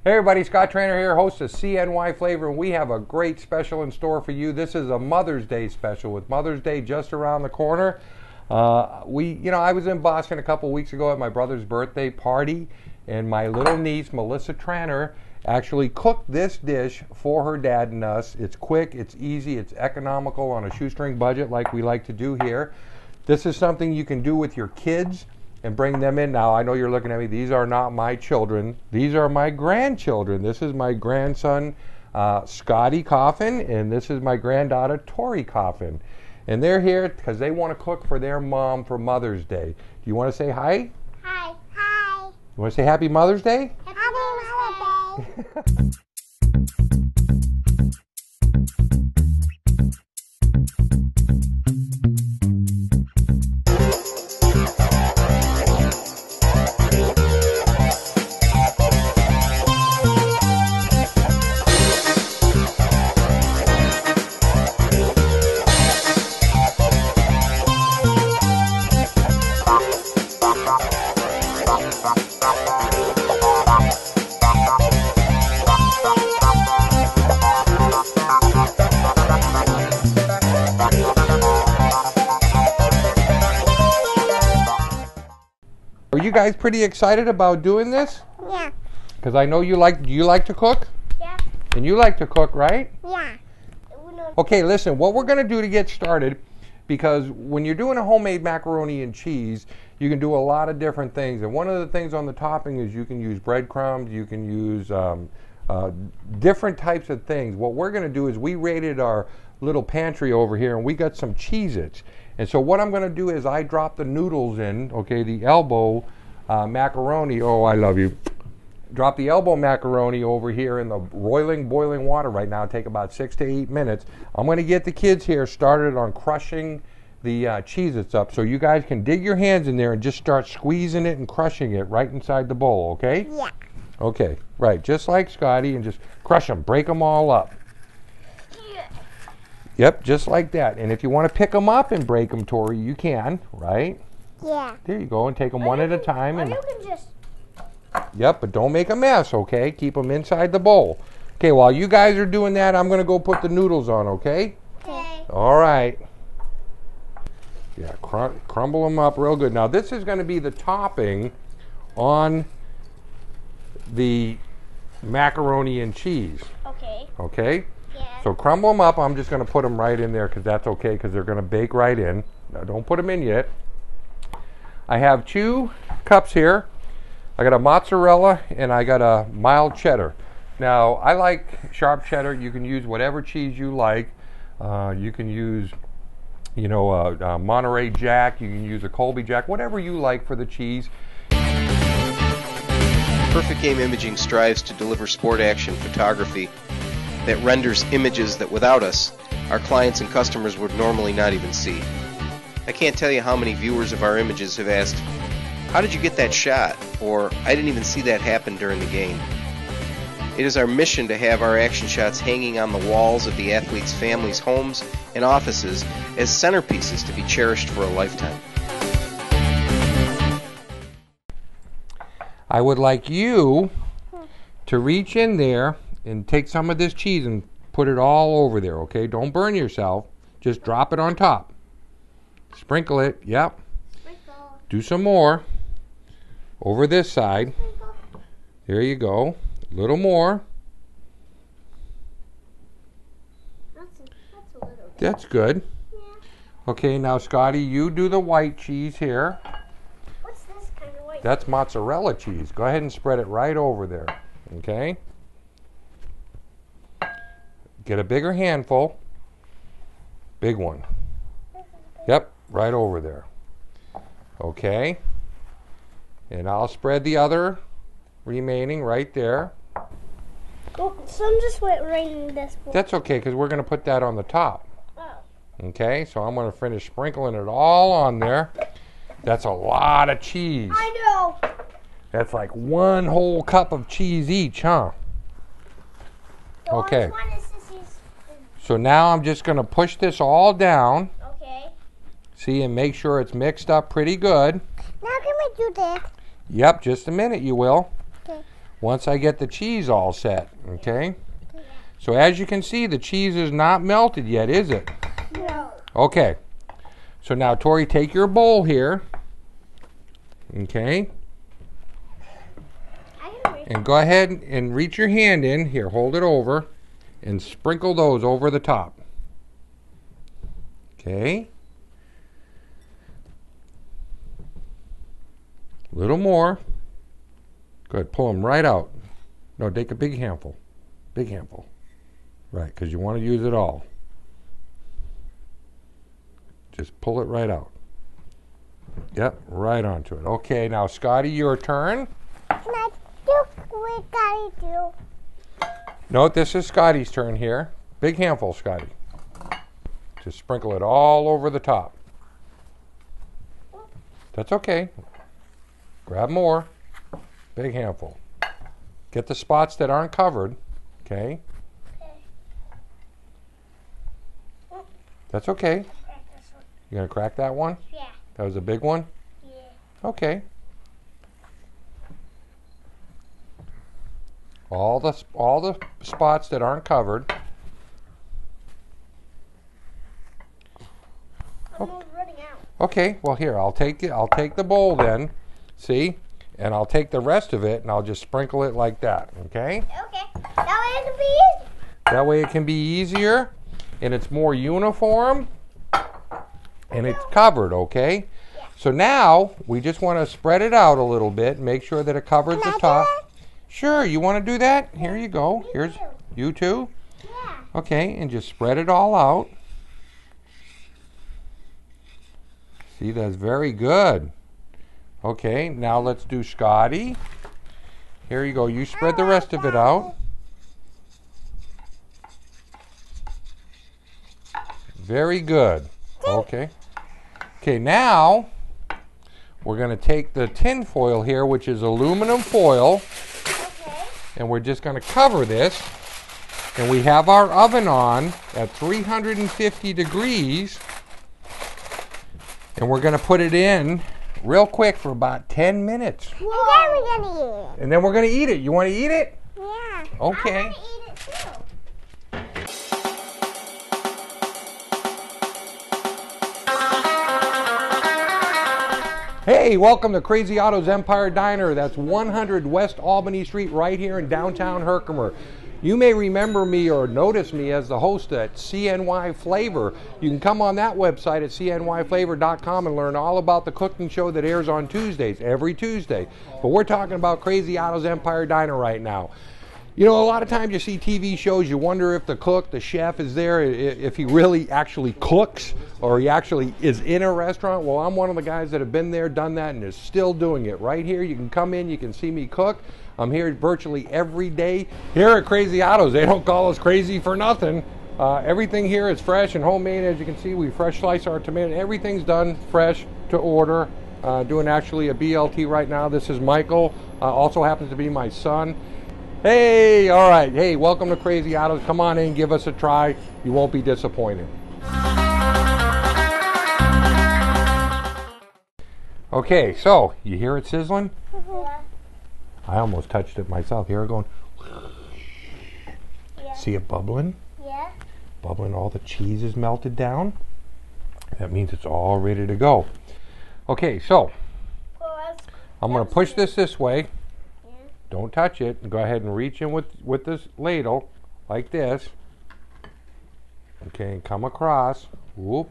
Hey everybody, Scott Trainer here, host of CNY Flavor, and we have a great special in store for you. This is a Mother's Day special with Mother's Day just around the corner. I was in Boston a couple weeks ago at my brother's birthday party, and my little niece, Melissa Trainer, actually cooked this dish for her dad and us. It's quick, it's easy, it's economical on a shoestring budget like we like to do here. This is something you can do with your kids and bring them in. Now, I know you're looking at me. These are not my children. These are my grandchildren. This is my grandson, Scotty Coffin, and this is my granddaughter, Tori Coffin. And they're here because they want to cook for their mom for Mother's Day. Do you want to say hi? Hi. Hi. You want to say Happy Mother's Day? Happy Mother's Day. Are you guys pretty excited about doing this? Yeah. Because I know you like to cook? Yeah. And you like to cook, right? Yeah. Okay, listen, what we're going to do to get started, because when you're doing a homemade macaroni and cheese, you can do a lot of different things. And one of the things on the topping is you can use breadcrumbs, you can use different types of things. What we're going to do is we raided our little pantry over here and we got some Cheez-Its. And so what I'm going to do is I drop the noodles in, okay, the elbow macaroni. Oh, I love you. Drop the elbow macaroni over here in the boiling water right now. Take about 6 to 8 minutes. I'm going to get the kids here started on crushing the Cheez-Its up, so you guys can dig your hands in there and just start squeezing it and crushing it right inside the bowl, okay? Yeah. Okay, right, just like Scotty, and just crush them, break them all up. Yeah. Yep, just like that. And if you want to pick them up and break them, Tori, you can, right? Yeah. There you go, and take them one at a time. Or And you can just... yep, but don't make a mess, okay? Keep them inside the bowl. Okay, while you guys are doing that, I'm going to go put the noodles on, okay? Okay. All right. Yeah, crumble them up real good. Now, this is going to be the topping on the macaroni and cheese, Okay. okay? Yeah. So crumble them up. I'm just going to put them right in there because that's okay, because they're going to bake right in. Now, don't put them in yet. I have 2 cups here. I got a mozzarella and I got a mild cheddar. Now, I like sharp cheddar. You can use whatever cheese you like. You can use, a Monterey Jack. You can use a Colby Jack, whatever you like for the cheese. Perfect Game Imaging strives to deliver sport action photography that renders images that without us, our clients and customers would normally not even see. I can't tell you how many viewers of our images have asked, "How did you get that shot?" Or, "I didn't even see that happen during the game." It is our mission to have our action shots hanging on the walls of the athletes' families' homes and offices as centerpieces to be cherished for a lifetime. I would like you to reach in there and take some of this cheese and put it all over there, okay? Don't burn yourself. Just drop it on top. Sprinkle it. Yep. Sprinkle. Do some more over this side. Sprinkle. There you go. A little more. That's a little bit. That's good. Yeah. Okay, now Scotty, you do the white cheese here. What's this kind of white? That's mozzarella cheese. Go ahead and spread it right over there. Okay? Get a bigger handful. Big one. Yep, right over there. Okay. And I'll spread the other remaining right there. Oh, some just went right in this bowl. That's okay, because we're going to put that on the top. Oh. Okay, so I'm going to finish sprinkling it all on there. That's a lot of cheese. I know. That's like 1 whole cup of cheese each, huh? The Okay. orange one is Sissy's. So now I'm just going to push this all down. Okay. See, and make sure it's mixed up pretty good. Now can we do this? Yep, just a minute you will. Okay. once I get the cheese all set, okay? So as you can see, the cheese is not melted yet, is it? No. Okay. So now, Tori, take your bowl here, okay? And go ahead and reach your hand in. Here, hold it over. And sprinkle those over the top. Okay. A little more. Good. Pull them right out. No, take a big handful. Big handful. Right, because you want to use it all. Just pull it right out. Yep, right onto it. Okay, now, Scotty, your turn. Can I do what Scotty do? Note, this is Scotty's turn here. Big handful, Scotty. Just sprinkle it all over the top. That's okay. Grab more. Big handful. Get the spots that aren't covered. Okay? That's okay. You gonna crack that one? Yeah. That was a big one? Yeah. Okay. All the spots that aren't covered. I'm running out. Okay, well here, I'll take it. I'll take the bowl then. See? And I'll take the rest of it and I'll just sprinkle it like that, okay? Okay. That way it can be easy. That way it can be easier and it's more uniform and it's covered, okay? Yeah. So now we just want to spread it out a little bit, make sure that it covers the top. Sure, you want to do that? Here you go. Here's you too. Yeah. Okay, and just spread it all out. See, that's very good. Okay, now let's do Scotty. Here you go. You spread the rest of it out. Very good. Okay. Okay, now we're going to take the tin foil here, which is aluminum foil. And we're just going to cover this. And we have our oven on at 350 degrees. And we're going to put it in real quick for about 10 minutes. And then we're going to eat it. And then we're going to eat it. You want to eat it? Yeah. Okay. I want to eat it too. Hey, welcome to Crazy Otto's Empire Diner. That's 100 West Albany Street right here in downtown Herkimer. You may remember me or notice me as the host at CNY Flavor. You can come on that website at cnyflavor.com and learn all about the cooking show that airs on Tuesdays, every Tuesday. But we're talking about Crazy Otto's Empire Diner right now. You know, a lot of times you see TV shows, you wonder if the cook, the chef is there, if he really actually cooks or he actually is in a restaurant. Well, I'm one of the guys that have been there, done that, and is still doing it. Right here, you can come in, you can see me cook. I'm here virtually every day. Here at Crazy Otto's, they don't call us crazy for nothing. Everything here is fresh and homemade. As you can see, we fresh slice our tomato. Everything's done fresh to order. Doing actually a BLT right now. This is Michael, also happens to be my son. Hey, all right. Hey, welcome to Crazy Otto's. Come on in, give us a try. You won't be disappointed. Okay, so you hear it sizzling? Yeah. I almost touched it myself. Here, going. Yeah. See it bubbling? Yeah. Bubbling, all the cheese is melted down. That means it's all ready to go. Okay, so Well, I'm going to push this way. yeah. Don't touch it. And go ahead and reach in with this ladle like this. Okay, and come across. Whoop.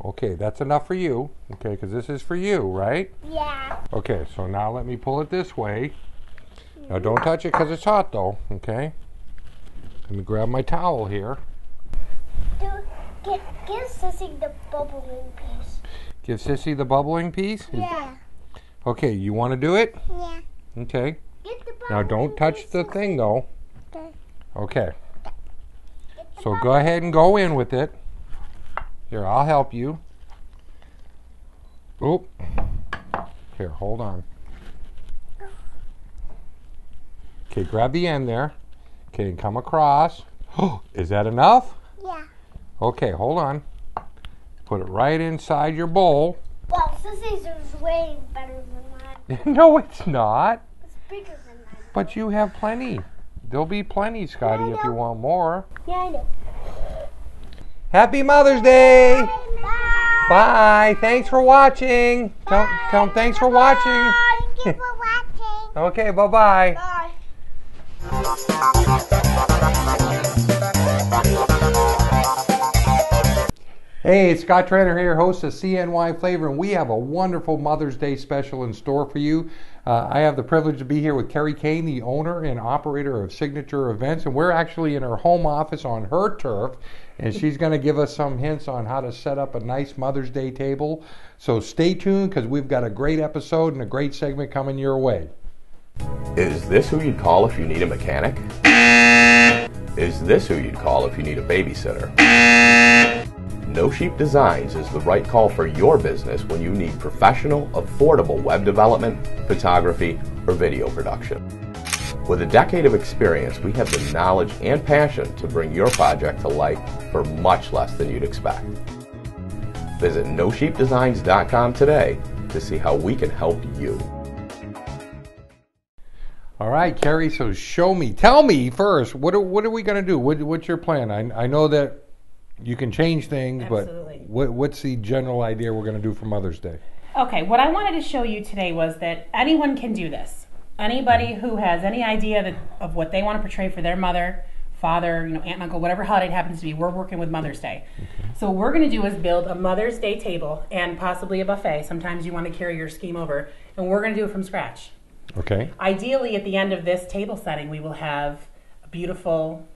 Okay, that's enough for you. Okay, because this is for you, right? Yeah. Okay, so now let me pull it this way. Now don't touch it because it's hot though, okay? Let me grab my towel here. Give Sissy the bubbling piece. Give Sissy the bubbling piece? Yeah. Okay, you want to do it? Yeah. Okay. Get the bubbling Now don't touch the piece. thing though. Okay. Okay. Get the So go bubbling- ahead and go in with it. Here, I'll help you. Oop. Here, hold on. Okay, grab the end there. Okay, and come across. Oh, is that enough? Yeah. Okay, hold on. Put it right inside your bowl. Well, Sissy's is way better than mine. No, it's not. It's bigger than that. But you have plenty. There'll be plenty, Scotty, if you want more. Yeah, I know. Happy Mother's Day! Bye. Bye. Thanks for watching. Tell them thanks for watching. Thank you for watching. Okay, bye-bye. Bye. Hey, it's Scott Trainer here, host of CNY Flavor, and we have a wonderful Mother's Day special in store for you. I have the privilege to be here with Keri, Kane, the owner and operator of Signature Events, and we're actually in her home office on her turf, and she's going to give us some hints on how to set up a nice Mother's Day table. So stay tuned, because we've got a great episode and a great segment coming your way. Is this who you'd call if you need a mechanic? Is this who you'd call if you need a babysitter? No Sheep Designs is the right call for your business when you need professional, affordable web development, photography, or video production. With a decade of experience, we have the knowledge and passion to bring your project to life for much less than you'd expect. Visit NoSheepDesigns.com today to see how we can help you. All right, Keri, so tell me first, what are we going to do? What's your plan? I know that you can change things, Absolutely. but what's the general idea we're going to do for Mother's Day? Okay, what I wanted to show you today was that anyone can do this. Anybody who has any idea of what they want to portray for their mother, father, aunt and uncle, whatever holiday it happens to be, we're working with Mother's Day. Okay. So what we're going to do is build a Mother's Day table and possibly a buffet. Sometimes you want to carry your scheme over, and we're going to do it from scratch. Okay. Ideally, at the end of this table setting, we will have a beautiful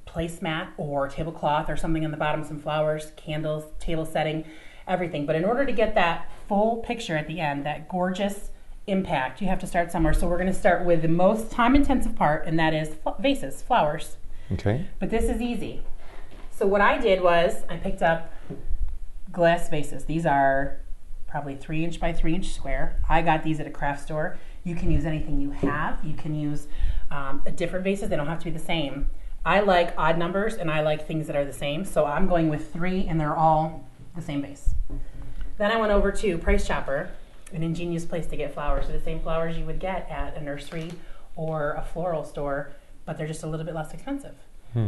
placemat or tablecloth or something on the bottom, some flowers, candles, table setting, everything. But in order to get that full picture at the end, that gorgeous impact, you have to start somewhere. So we're going to start with the most time-intensive part, and that is vases, flowers. Okay. But this is easy. So what I did was I picked up glass vases. These are probably 3-inch by 3-inch square. I got these at a craft store. You can use anything you have. You can use different vases. They don't have to be the same. I like odd numbers, and I like things that are the same, so I'm going with 3, and they're all the same base. Then I went over to Price Chopper, an ingenious place to get flowers. They're the same flowers you would get at a nursery or a floral store, but they're just a little bit less expensive.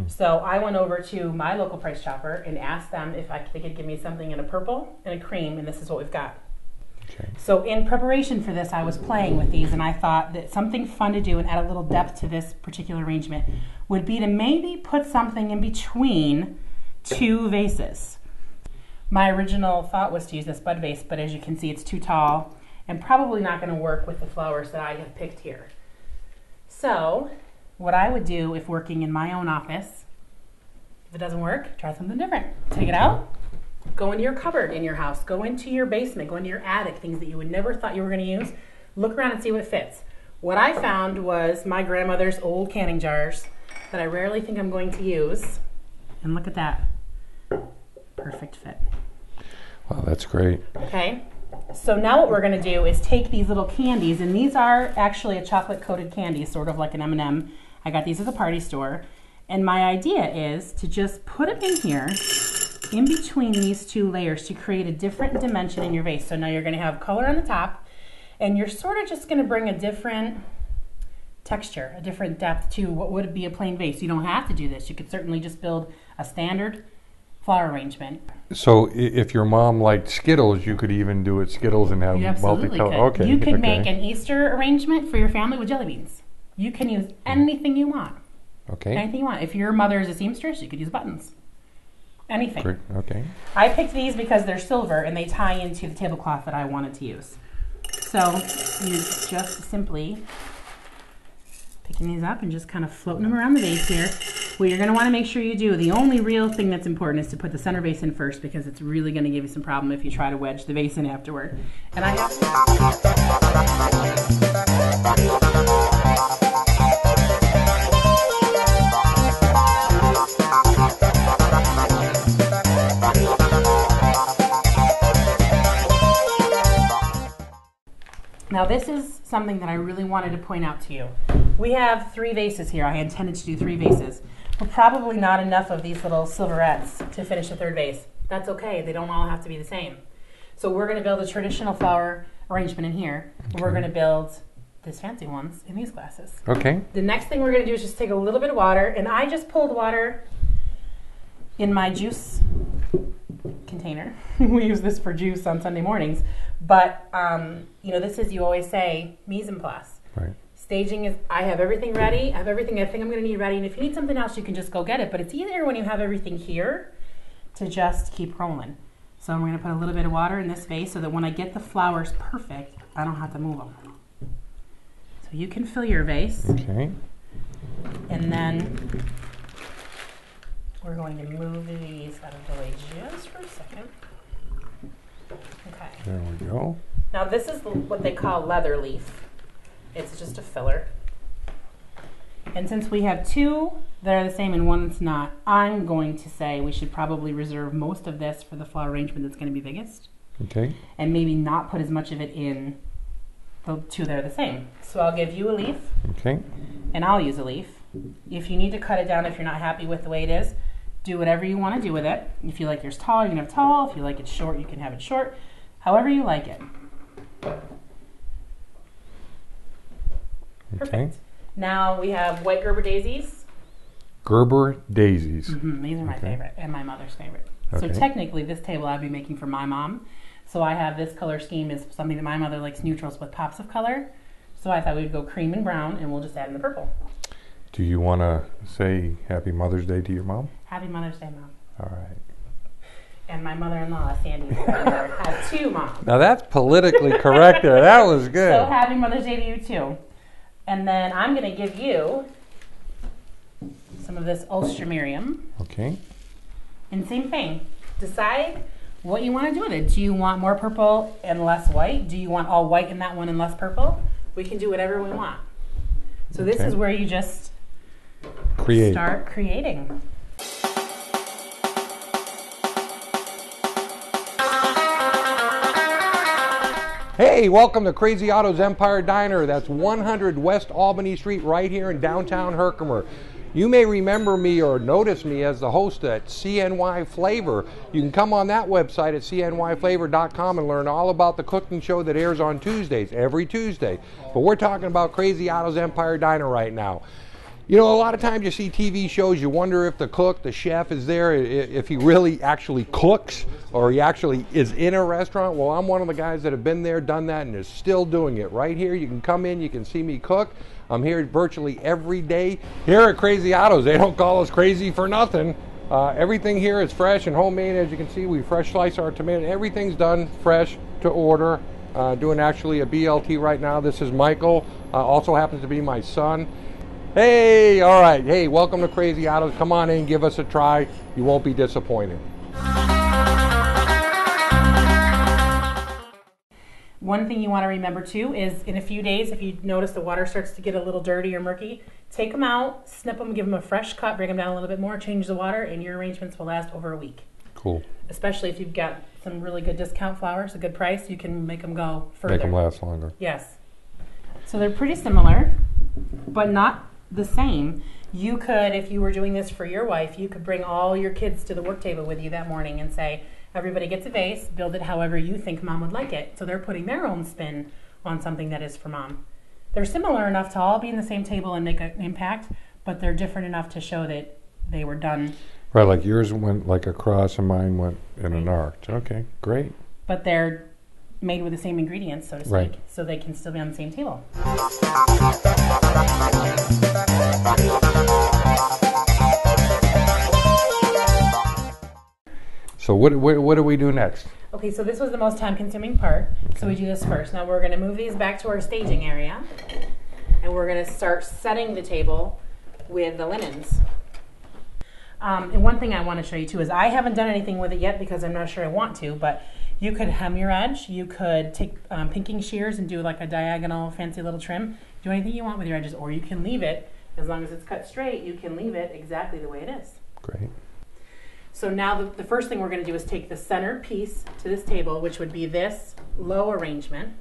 So I went over to my local Price Chopper and asked them if they could give me something in a purple and a cream, and this is what we've got. Okay. So in preparation for this, I was playing with these, and I thought that something fun to do and add a little depth to this particular arrangement would be to maybe put something in between 2 vases. My original thought was to use this bud vase, but as you can see, it's too tall and probably not going to work with the flowers that I have picked here. So what I would do if working in my own office, if it doesn't work, try something different. Take it out. Go into your cupboard in your house. Go into your basement. Go into your attic, things that you would never thought you were going to use. Look around and see what fits. What I found was my grandmother's old canning jars that I rarely think I'm going to use. And look at that. Perfect fit. Wow, that's great. Okay. So now what we're going to do is take these little candies, and these are actually a chocolate-coated candy, sort of like an M&M. I got these at the party store. And my idea is to just put them in here in between these 2 layers to create a different dimension in your vase. So now you're going to have color on the top, and you're sort of just going to bring a different texture, a different depth to what would be a plain vase. You don't have to do this. You could certainly just build a standard flower arrangement. So if your mom liked Skittles, you could even do it Skittles and have You absolutely multicolor. could. Okay. You could okay. make an Easter arrangement for your family with jelly beans. You can use anything you want. Okay. Anything you want. If your mother is a seamstress, you could use buttons. Anything. Great. Okay. I picked these because they're silver and they tie into the tablecloth that I wanted to use. So you just simply picking these up and just kind of floating them around the vase here. What you're going to want to make sure you do, the only real thing that's important is to put the center vase in first, because it's really going to give you some problem if you try to wedge the vase in afterward. And I have Now this is something that I really wanted to point out to you. We have 3 vases here. I intended to do 3 vases, but probably not enough of these little silverettes to finish the 3rd vase. That's okay. They don't all have to be the same. So we're going to build a traditional flower arrangement in here. Okay. We're going to build these fancy ones in these glasses. Okay. The next thing we're going to do is just take a little bit of water, and I just pulled water in my juice container. We use this for juice on Sunday mornings. But, this is, you always say, mise en place. Right. Staging is, I have everything ready. I have everything I think I'm going to need ready. And if you need something else, you can just go get it. But it's easier when you have everything here to just keep rolling. So I'm going to put a little bit of water in this vase so that when I get the flowers perfect, I don't have to move them. So you can fill your vase. Okay. And then we're going to move these out of the way just for a second. Okay. There we go. Now this is what they call leather leaf. It's just a filler. And since we have two that are the same and one that's not, I'm going to say we should probably reserve most of this for the flower arrangement that's going to be biggest. Okay. And maybe not put as much of it in the two that are the same. So I'll give you a leaf. Okay. And I'll use a leaf. If you need to cut it down if you're not happy with the way it is, do whatever you want to do with it. If you like yours tall, you can have it tall. If you like it short, you can have it short. However you like it. Perfect. Okay. Now we have white Gerber daisies. Gerber daisies. Mm-hmm. These are my favorite and my mother's favorite. Okay. So technically this table I'd be making for my mom. So I have this color scheme is something that my mother likes, neutrals with pops of color. So I thought we'd go cream and brown and we'll just add in the purple. Do you want to say Happy Mother's Day to your mom? Happy Mother's Day, Mom. All right. And my mother-in-law, Sandy, has two moms. Now that's politically correct there. That was good. So happy Mother's Day to you too. And then I'm going to give you some of this ulstramarium. Okay. And same thing. Decide what you want to do with it. Do you want more purple and less white? Do you want all white in that one and less purple? We can do whatever we want. So this is where you just start creating. Hey, welcome to Crazy Otto's Empire Diner. That's 100 West Albany Street right here in downtown Herkimer. You may remember me or notice me as the host at CNY Flavor. You can come on that website at cnyflavor.com and learn all about the cooking show that airs on Tuesdays, every Tuesday. But we're talking about Crazy Otto's Empire Diner right now. You know, a lot of times you see TV shows, you wonder if the cook, the chef is there, if he really actually cooks or he actually is in a restaurant. Well, I'm one of the guys that have been there, done that, and is still doing it. Right here, you can come in, you can see me cook. I'm here virtually every day. Here at Crazy Otto's, they don't call us crazy for nothing. Everything here is fresh and homemade. As you can see, we fresh slice our tomato. Everything's done fresh to order. Doing actually a BLT right now. This is Michael, also happens to be my son. Hey, all right. Hey, welcome to Crazy Otto's. Come on in, give us a try. You won't be disappointed. One thing you want to remember too is in a few days, if you notice the water starts to get a little dirty or murky, take them out, snip them, give them a fresh cut, bring them down a little bit more, change the water, and your arrangements will last over a week. Cool. Especially if you've got some really good discount flowers, a good price, you can make them go further. Make them last longer. Yes. So they're pretty similar, but not the same. You could, if you were doing this for your wife, you could bring all your kids to the work table with you that morning and say, everybody gets a vase, build it however you think mom would like it. So they're putting their own spin on something that is for mom. They're similar enough to all be in the same table and make an impact, but they're different enough to show that they were done. Right, like yours went like across and mine went in an arc. Okay, great. But they're made with the same ingredients, so to speak, right, so they can still be on the same table. So what do we do next? Okay, so this was the most time-consuming part, so we do this first. Now we're going to move these back to our staging area, and we're going to start setting the table with the linens. And one thing I want to show you too is I haven't done anything with it yet because I'm not sure I want to, but you could hem your edge. You could take pinking shears and do like a diagonal fancy little trim. Do anything you want with your edges, or you can leave it, as long as it's cut straight, you can leave it exactly the way it is. Great. So now the first thing we're going to do is take the center piece to this table, which would be this low arrangement,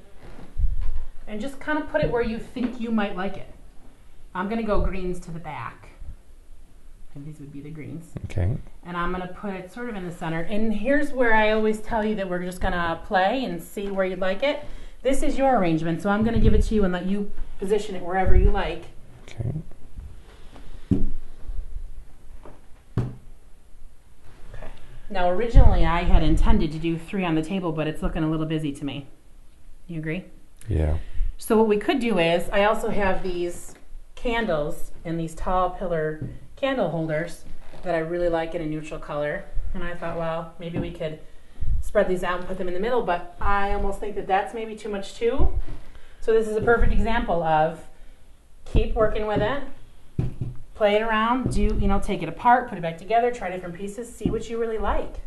and just kind of put it where you think you might like it. I'm going to go greens to the back. And these would be the greens. Okay. And I'm going to put it sort of in the center. And here's where I always tell you that we're just going to play and see where you'd like it. This is your arrangement, so I'm going to give it to you and let you position it wherever you like. Okay. Now, originally I had intended to do 3 on the table, but it's looking a little busy to me. You agree? Yeah. So what we could do is, I also have these candles in these tall pillar candle holders that I really like in a neutral color. And I thought, well, maybe we could spread these out and put them in the middle, but I almost think that that's maybe too much too. So this is a perfect example of keep working with it. Play it around, take it apart, put it back together, try different pieces, see what you really like.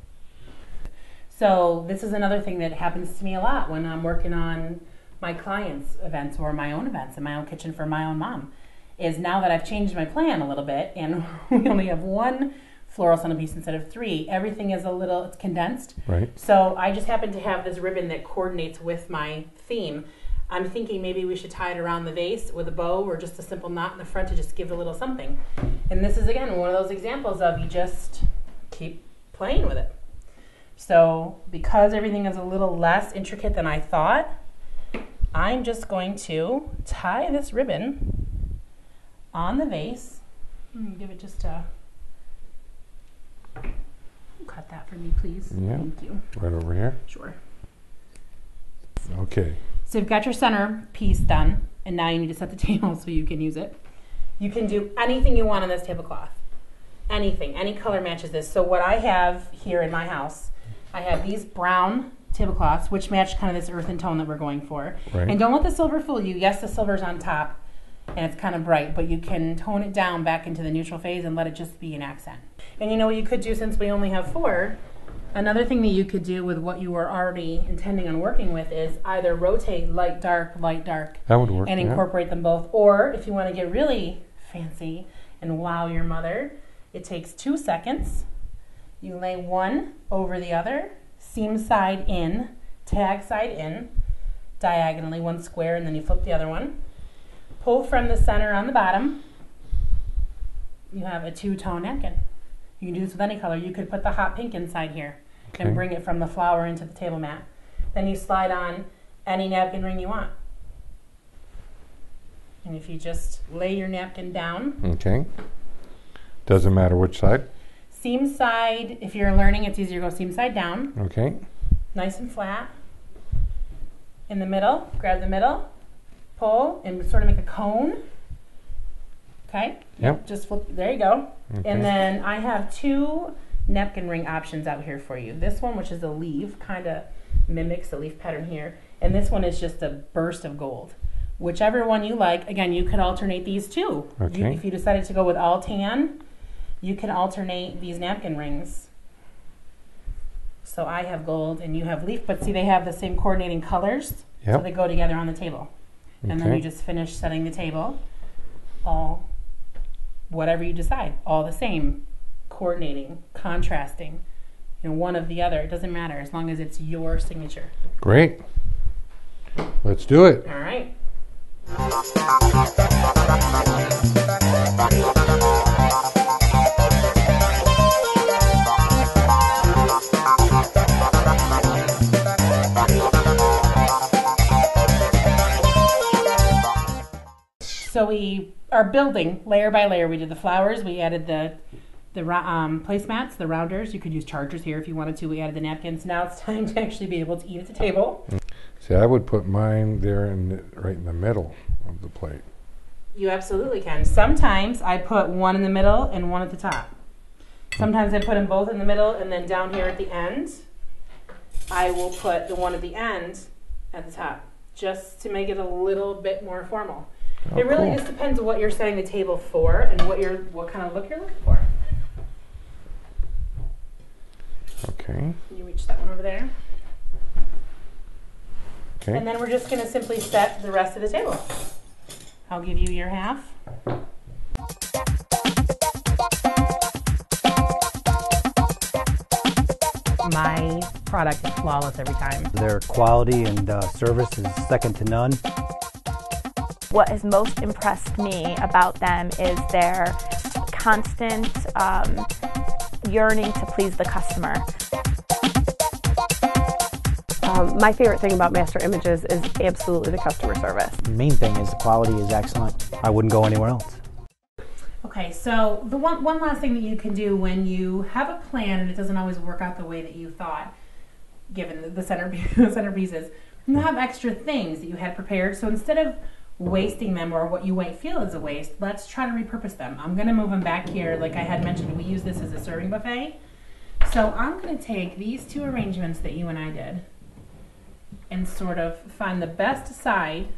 So this is another thing that happens to me a lot when I'm working on my clients' events or my own events in my own kitchen for my own mom, is now that I've changed my plan a little bit and we only have 1 floral centerpiece instead of 3, everything is it's condensed. Right. So I just happen to have this ribbon that coordinates with my theme. I'm thinking maybe we should tie it around the vase with a bow or just a simple knot in the front to just give it a little something. And this is, again, one of those examples of you just keep playing with it. So because everything is a little less intricate than I thought, I'm just going to tie this ribbon on the vase. Give it just a... Cut that for me, please. Yeah. Thank you. Right over here. Sure. Okay. So you've got your center piece done, and now you need to set the table so you can use it. You can do anything you want on this tablecloth. Anything, any color matches this. So what I have here in my house, I have these brown tablecloths, which match kind of this earthen tone that we're going for. Right. And don't let the silver fool you. Yes, the silver's on top, and it's kind of bright, but you can tone it down back into the neutral phase and let it just be an accent. And you know what you could do, since we only have 4, another thing that you could do with what you were already intending on working with is either rotate light, dark, that would work, and incorporate them both. Or if you want to get really fancy and wow your mother, it takes 2 seconds. You lay one over the other, seam side in, tag side in, diagonally 1 square, and then you flip the other one. Pull from the center on the bottom. You have a 2-tone napkin. You can do this with any color. You could put the hot pink inside here and bring it from the flower into the table mat. Then you slide on any napkin ring you want. And if you just lay your napkin down. Okay. Doesn't matter which side. Seam side, if you're learning, it's easier to go seam side down. Okay. Nice and flat. In the middle, grab the middle, pull, and sort of make a cone. Okay? Yep. Just flip, there you go. Okay. And then I have 2 napkin ring options out here for you. This one, which is a leaf, kind of mimics the leaf pattern here. And this one is just a burst of gold. Whichever one you like, again, you could alternate these too. Okay. If you decided to go with all tan, you can alternate these napkin rings. So I have gold and you have leaf, but see, they have the same coordinating colors. Yep. So they go together on the table. And then Okay. you just finish setting the table, all whatever you decide, all the same, coordinating, contrasting, one of the other. It doesn't matter as long as it's your signature. Great. Let's do it. All right. So we are building layer by layer. We did the flowers. We added the placemats, the rounders. You could use chargers here if you wanted to. We added the napkins. Now it's time to actually be able to eat at the table. See, I would put mine there right in the middle of the plate. You absolutely can. Sometimes I put one in the middle and one at the top. Sometimes I put them both in the middle, and then down here at the end, I will put the one at the end at the top, just to make it a little bit more formal. Oh, it really cool. just depends on what you're setting the table for and what kind of look you're looking for. Okay. You reach that one over there. Okay. And then we're just going to simply set the rest of the table. I'll give you your half. My product is flawless every time. Their quality and service is second to none. What has most impressed me about them is their constant yearning to please the customer. My favorite thing about Master Images is absolutely the customer service. The main thing is the quality is excellent. I wouldn't go anywhere else. Okay, so the one last thing that you can do when you have a plan and it doesn't always work out the way that you thought, given the centerpieces, you have extra things that you had prepared. So instead of wasting them or what you might feel is a waste, let's try to repurpose them. I'm going to move them back here. Like I had mentioned, we use this as a serving buffet. So I'm going to take these two arrangements that you and I did and sort of find the best side.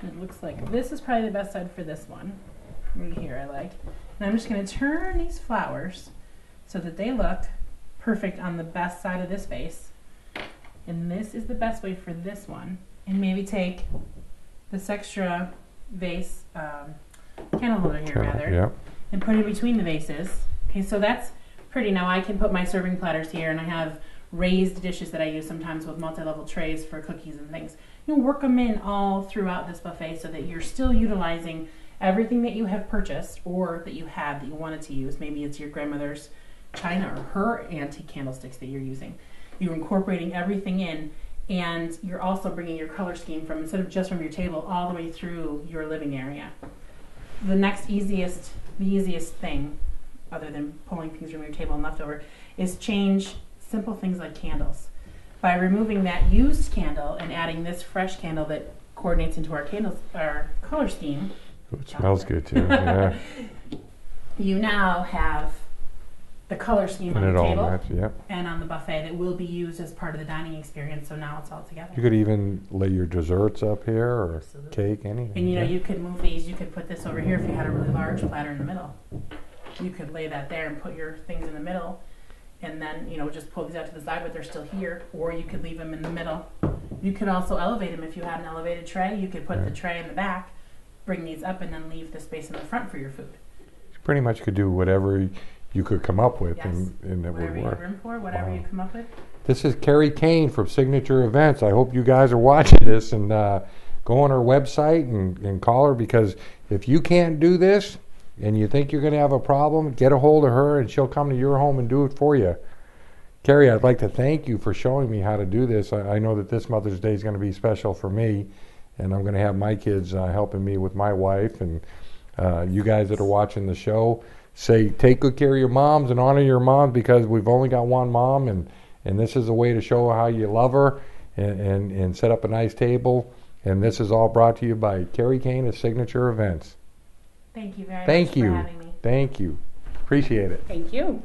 It looks like this is probably the best side for this one. Right here I like. And I'm just going to turn these flowers so that they look perfect on the best side of this vase. And this is the best way for this one. And maybe take this extra vase, candle holder here rather, and put it in between the vases. Okay, so that's pretty. Now I can put my serving platters here, and I have raised dishes that I use sometimes with multi-level trays for cookies and things. You know, work them in all throughout this buffet so that you're still utilizing everything that you have purchased or that you have that you wanted to use. Maybe it's your grandmother's china or her antique candlesticks that you're using. You're incorporating everything in, and you're also bringing your color scheme from, instead of just from your table, all the way through your living area. The next easiest thing, other than pulling things from your table and leftover, is change simple things like candles. By removing that used candle and adding this fresh candle that coordinates into our color scheme. Ooh, it smells good too. Yeah. You now have the color scheme on the table and on the buffet that will be used as part of the dining experience. So now it's all together. You could even lay your desserts up here or cake, anything. And you know, you could move these. You could put this over here if you had a really large platter in the middle. You could lay that there and put your things in the middle, and then just pull these out to the side, but they're still here. Or you could leave them in the middle. You could also elevate them if you had an elevated tray. You could put the tray in the back, bring these up, and then leave the space in the front for your food. You pretty much could do whatever you could come up with, and it would work. Whatever you have room for, whatever you come up with. This is Keri Kane from Signature Events. I hope you guys are watching this and go on her website and call her, because if you can't do this and you think you're going to have a problem, get a hold of her and she'll come to your home and do it for you. Keri, I'd like to thank you for showing me how to do this. I know that this Mother's Day is going to be special for me, and I'm going to have my kids helping me with my wife, and you guys that are watching the show, say take good care of your moms and honor your moms, because we've only got one mom, and this is a way to show how you love her and set up a nice table. And this is all brought to you by Keri Kane at Signature Events. Thank you very much for having me. Thank you. Appreciate it. Thank you.